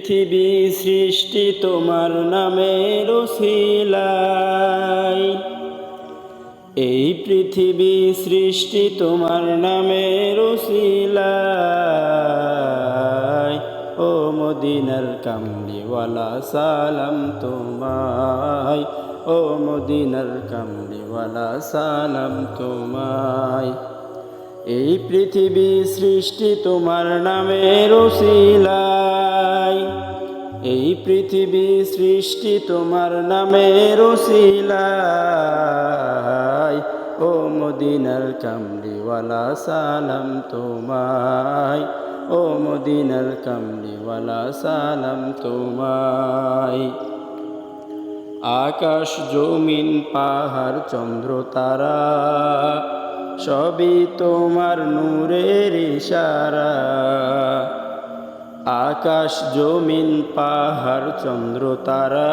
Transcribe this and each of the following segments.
পৃথিবী সৃষ্টি তোমার নামের উসিলায়। এই পৃথিবী সৃষ্টি তোমার নামের উসিলায়। ও মদিনার কামলিওয়ালা সালাম তোমায়। ও মদিনার কামলিওয়ালা সালাম তোমায়। এই পৃথিবী সৃষ্টি তোমার নামের উসিলায়। এই পৃথিবী সৃষ্টি তোমার নামের উসিলায়। ও মদিনার কামলিওয়ালা সালাম তোমায়। ও মদিনার কামলিওয়ালা সালাম তোমায়। আকাশ জমিন পাহাড় চন্দ্র তারা সবই তোমার নূরের ইশারা। আকাশ জমিন পাহাড় চন্দ্র তারা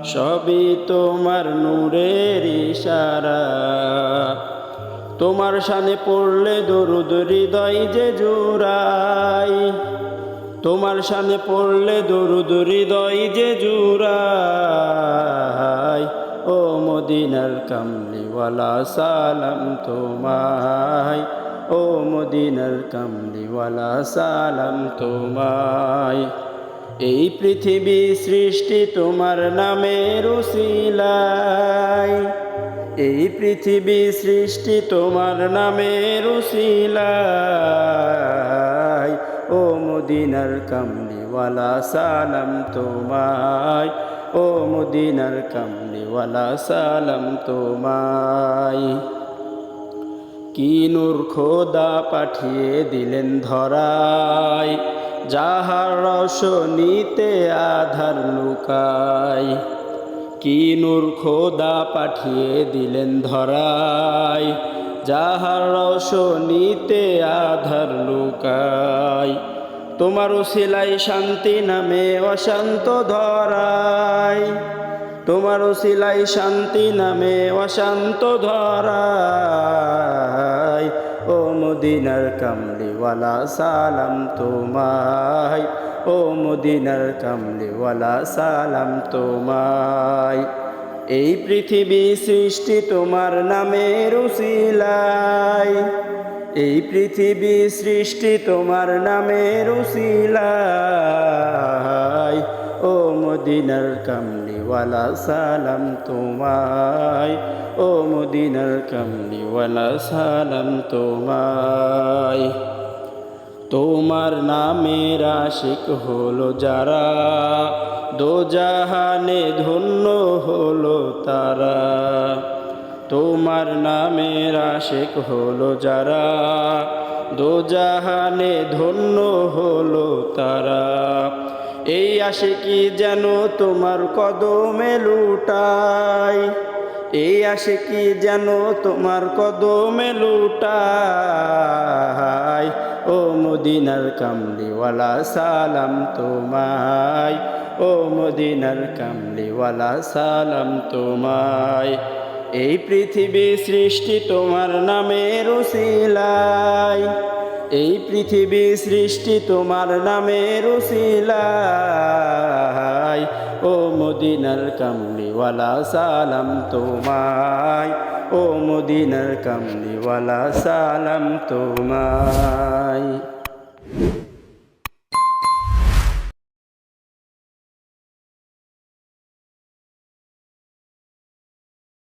সবই তোমার নূরের ইশারা। তোমার শানে পড়লে দরুদ হৃদয় যে জুড়ায়। তোমার শানে পড়লে দরুদ হৃদয় যে জুড়ায়। ও মদিনার কামলিওয়ালা সালাম তোমায়। ও মদিনার কামলিওয়ালা সালাম তোমায়। এই পৃথিবী সৃষ্টি তোমার নামের উসিলায়। এই পৃথিবী সৃষ্টি তোমার নামের উসিলায়। ও মদিনার কামলিওয়ালা সালাম তোমায়। ও মদিনার কামলিওয়ালা সালাম তোমায়। কি নূর খোদা পাঠিয়ে দিলেন ধরায়, যাহার রোশনীতে আধার লুকায়। কি নূর খোদা পাঠিয়ে দিলেন ধরায়, যাহার রোশনীতে আধার লুকায়। তোমার উসিলায় শান্তি নামে অশান্ত ধরায়। তোমার উসিলায় শান্তি নামে অশান্ত ধরায়। ও মদিনার কামলিওয়ালা সালাম তোমায়। ও মদিনার কামলিওয়ালা সালাম তোমায়। এই পৃথিবী সৃষ্টি তোমার নামের উসিলায়। এই পৃথিবী সৃষ্টি তোমার নামের উসিলায়। ও মদিনার কামলিওয়ালা সালাম তোমায়। ও মদিনার কামলিওয়ালা সালাম তোমায়। তোমার নামের আশিক হলো যারা, দোজাহানে ধন্য হলো তারা। তোমার নামের আশিক হলো যারা, দোজাহানে ধন্য হলো তারা। এই আশিকি যেন তোমার কদমে লুটায়। এই আশিকি যেন তোমার কদমে লুটায়। ও মদিনার কামলিওয়ালা সালাম তোমায়। ও মদিনার কামলিওয়ালা সালাম তোমায়। এই পৃথিবী সৃষ্টি তোমার নামের উসিলায়। এই পৃথিবী সৃষ্টি তোমার নামের উসিলায়। ও মদিনার কামলিওয়ালা সালাম তোমায়। ও মদিনার কামলিওয়ালা সালাম তোমায়।